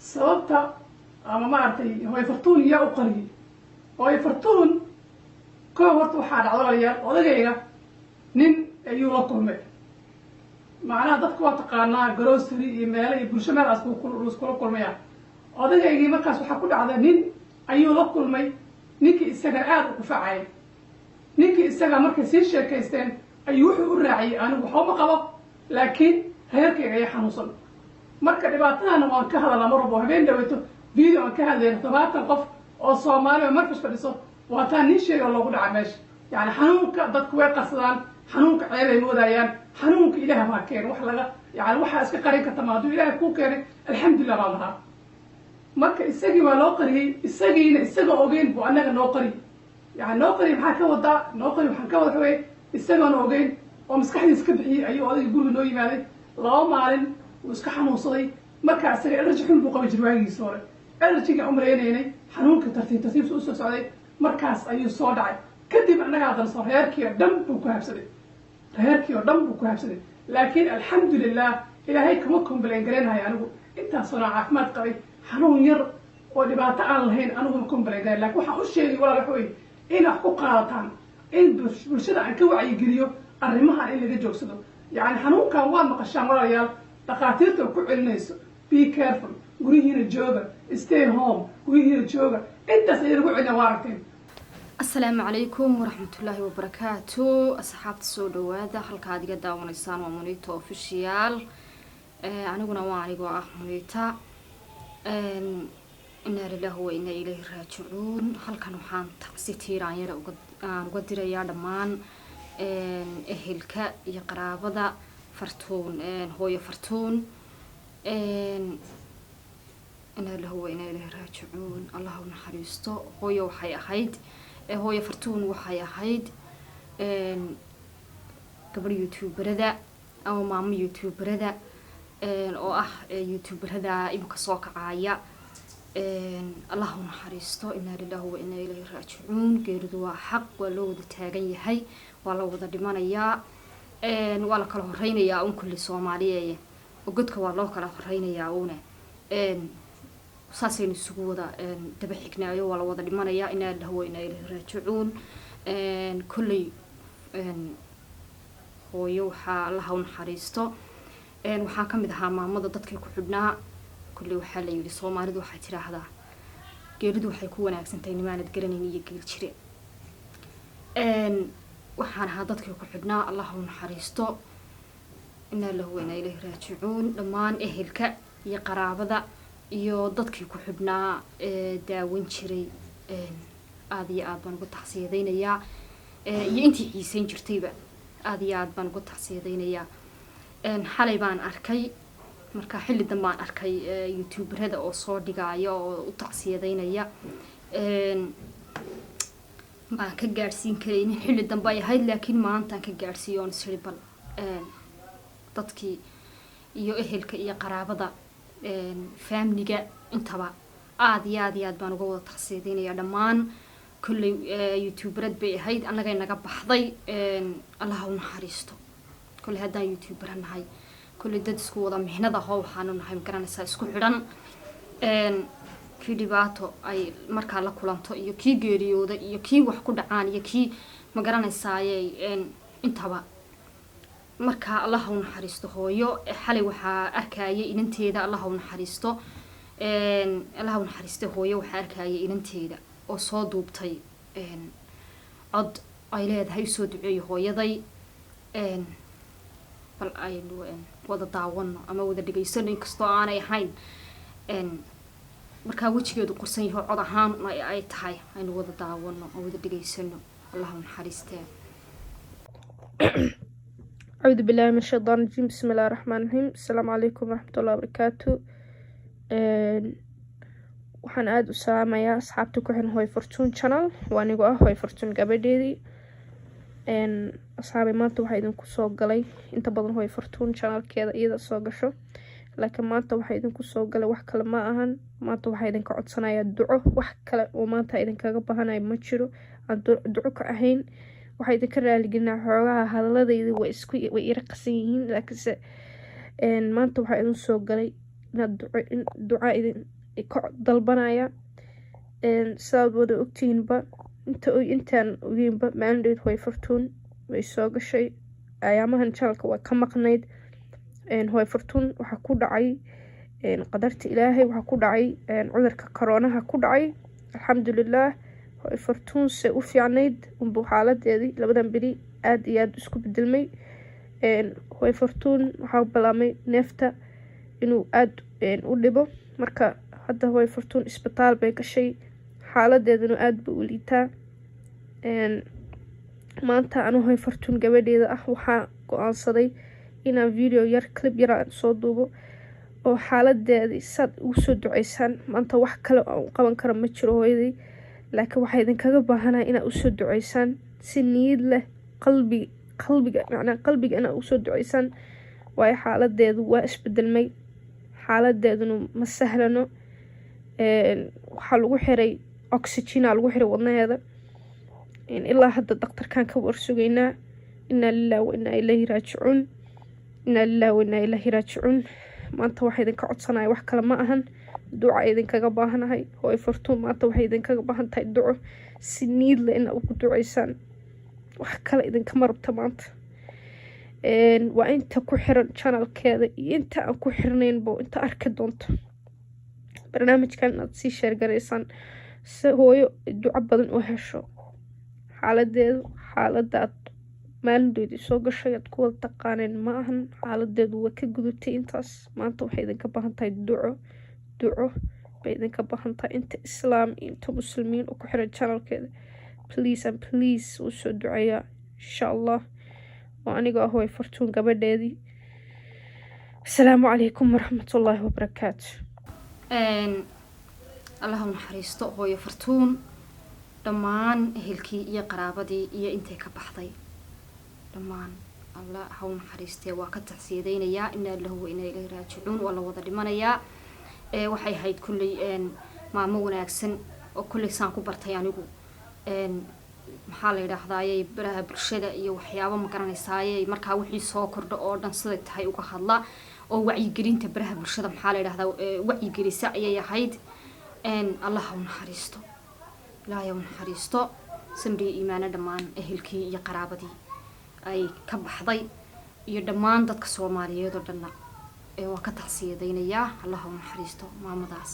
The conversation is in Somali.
sababta ama maartay hooy fartuun yaa u qariyay hooy fartuun koo horta waxaa dhacdo walaalayaal odagayga nin ayuu la kulmay macnaha dadku waa taqaanaa grocery iyo meelo iyo bulsho meelaas kula kulmaya odayaygii markaas waxaa ku dhacda nin ayuu la kulmay ninkii isaga aada u kufacayay ninkii isaga markay sii sheekaysteen ayuu wuxuu u raaciyay anigu waxba ma qabo laakiin reerkayga ayaa xanuunsan marka dhibaatadana waan ka hadalnaa mar walbo habeen dhaweyto video aan ka hadlayna 70 qof oo Soomaali oo markas fadhiso waa taan nin sheeg oo loogu dhaca meesha yani xanuunka dadku way qasadaan xanuunka ceebay moodayaan xanuunka ilaahay baa keenay wax laga yani waxa iska qarin karta ma hadduu ilaahay kuu keenay alxamdulillah baa lahaa marka isagii waa loo qariyay isagiina isaga ogeyn buu annaga noo qariyay yani noo qariyay maxaa ka wadaa noo qariyay waxaan ka wada xawey isagoona ogeyn oo maskaxdiisa ka bixiyay ayuu odayga guriga noo yimaaday 2 maalin wuu iska xanuunsaday markaa isaga allergy xun buu qabi jiray waagiisa hore allergyga umreynaynay xanuunka tartiib u soo socday markaas ayuu soo dhacay kadib annaga haddana soo reerkii oo dhan buu ku habsaday laakiin alxamdulillah ilaahay kama complain gareenayo anigu intaasoo caafimaad qabay xanuun yar oo dhibaato aan lahayn anigu ma complain garay laakiin waxaan u sheegay walaal waxa weeye in wax ku qaadataan in bulshada aan ka wacyigeliyo arrimahan in laga joogsado yani xanuunkan waad maqashaan walaalayaal dhakhaatiirta ku celinayso be careful gurihiina jooga stay home gurihiina jooga intaas ayaa lagu celina waa aragteen السلام عليكم ورحمة الله وبركاته أصحاب السودوات halka aad iga daawanaysaan waa Monito official aniguna waa anigu Monita inna lillahi wa inna ilayhi raaji'uun halkan waxaan tacsi tiiraan yar uga dirayaa dhamaan ehelka iyo qaraabada fartuun hooyo fartuun inna lillahi wa inna ilayhi raaji'uun Allahu naxariisto hooyo waxay ahayd hooyo fartuun waxay ahayd gabar youtuberada ama maamo youtuberada oo ah youtuberada imka soo kacaya Allahu naxariisto inna lillahi wa inna ilayhi raaji'uun geeridu waa xaq waa loo wada taagan yahay waa la wada dhimanayaa waa la kala horeynayaa kulli Soomaaliyeed oo godka waa loo kala horeynayaa una saasaynu isugu wada daba xignaayo waa la wada dhimanayaa inna lillahi wa inna ilayhi raaji'uun kulli hooyo waxa Allahu naxariisto waxaan kamid ahaa maamada dadkay ku xidhnaa kulli waxa la yiri Soomaalidu waxay tiraahdaa geeridu waxay ku wanaagsantahay nimaanad garanin iyo geel jire waxaan ahaa dadkay ku xidhnaa Allahu naxariisto inna lillahi wa inna ilayhi raaji'uun dhamaan ehelka iyo qaraabada iyo dadkii ku xidhnaa daawan jiray aad iyo aad baan ugu taxsiyadeynayaa iyo intii xiisayn jirtayba aad iyo aad baan ugu taxsiyadeynayaa xalay baan arkay marka xilli dambaan arkay youtuberada oo soo dhigaya oo u taxsiyadeynaya baan ka gaarsiin karin xilli dambe ay ahayd laakiin maanta ka gaarsiiyoon siribal dadkii iyo ehelka iyo qaraabada family-ga intaba aad iyo aad baan uga wada taxsiideynaya dhamaan kulli youtuberad bay ahayd annaga naga baxday Allahu naxariisto kulli haddaan youtuber nahay kulli dad isku wada mihnada waxaanu nahay garanaysaa isku xidhan kii dhibaato ay markaa la kulanto iyo kii geeriyooda iyo kii wax ku dhacaan iyo kii ma garanaysaa intaba marka Allahu naxariisto hooyo xalay waxa arkayay inanteeda Allahu naxariisto hooyo waxa arkayay inanteeda oo soo duubtay cod ay leedahay soo duceeyo hooyaday bal ay wada daawano ama wada dhageysano inkastoo aanay ahayn marka wajigeedu qorsan yahay cod ahaan ay tahay aynu wada daawano oo wada dhageysano Allahu naxariistee أعوذ بالله من الشيطان الرجيم بسم الله الرحمن الرحيم السلام عليكم ورحمة الله وبركاته waxaan aad u salaamayaa asxaabta ku xiran hooy fortune channel waa anigu hooy fortune gabadheedii asxaabay maanta waxaa idinku soo galay inta badan hooy fortune channelkeeda iyada soo gasho laakiin maanta waxaa idinku soo galay wax kale ma ahan maanta waxaa idinka codsanayaa duco wax kale oo maanta idinkaga baahanayo ma jiro aan duco ka ahayn waxaa idinka raaligelinaa xoogaha hadaladayda way ira qasan yihiin laakiinse maanta waxaa idin soo galay inaad duca idin ka dalbanaya sidaad wada ogtihiinba intaan ogeynba maalindheed hooyo fartuun way soo gashay ayaamahan channelka waa ka maqnayd hooyo fartuun waxaa ku dhacay qadarta ilaahay, waxaa ku dhacay cudurka koronaha ku dhacay. alxamdulilah hooyo fartuun se u fiicnayd unbuu xaaladeedii labadan beri aada iyo aada isku bedelmay. hooyo fartuun waxaa bilaabmay neefta inuu aada u dhibo, marka hadda hooyo fartuun isbitaal bay gashay, xaaladeeduna aada ba u liitaa. maanta anu hooyo fartuun gabadheeda ah waxaa go-aansaday inaan video yar clip yar aan soo duubo oo xaaladeedii saad ugu soo duceysaan. maanta wax kale aan u qaban kara ma jiro hooyadii, laakiin waxaa idinkaga baahanaa inaad usoo duceysaan si niyad leh, qalbiga inaad usoo duceysaan, waayo xaaladeedu waa isbedelmay, xaaladeeduna ma sahlano. waxaa lagu xiray oxygena lagu xiray wadnaheeda, ilaa hadda daktarkan ka warsugaynaa. inaa lilah wa inaa ilaahi raajicuun, inaa lilah wa inaa ilaahi raajicuun. maanta waxaa idinka codsanaya wax kale ma ahan, duca idinkaga baahanahay. hooyo fartuun maanta waxay idinkaga baahan tahay duco si niid leh inaad ugu duceysaan, wax kale idinkama rabta maanta. waa inta ku xiran channelkeeda iyo inta aan ku xirnaynba inta arki doonto barnaamijkan inaad sii sheergaraysaan si hooyo duco badan u hesho. xaaladeedu xaaladaad maalindoodii soo gashay aad ku wada taqaaneen ma ahan, xaaladeedu waa ka gudubtay intaas. maanta waxay idinka baahan tahay duco bay idinka baahan tahay. inta islaam iyo inta muslimiin oo ku xiran channelkeeda please and please u soo duceeyaa insha allah. oo aniga ah hooyo fartuun gabadheedii. asalaamu calaykum waraxmatullaahi wabarakaatu. allah u naxariisto hooyo fartuun, dhammaan ehelkii iyo qaraabadii iyo intay ka baxday dhammaan allah ha u naxariistee. waa ka tacsiyadaynayaa, inaa lahu wa inaa ilaahi raajicuun. waa la wada dhimanayaa. waxay ahayd kulley maamo wanaagsan oo kulley saan ku bartay anigu maxaa la yidhaahdaayey baraha bulshada iyo waxyaabo ma garanaysaayey markaa wixii soo kordha oo dhan siday tahay uga hadla oo wacyigelinta baraha bulshada maxaa la yidhahdaa wacyigelisa ayay ahayd. allah ha u naxariisto, ilaahay ha u naxariisto. samriya iimaano dhammaan ehelkii iyo qaraabadii ay ka baxday iyo dhammaan dadka soomaaliyeed oo dhanna waa ka tacsiyadaynayaa. allah ha u naxariisto maamadaas.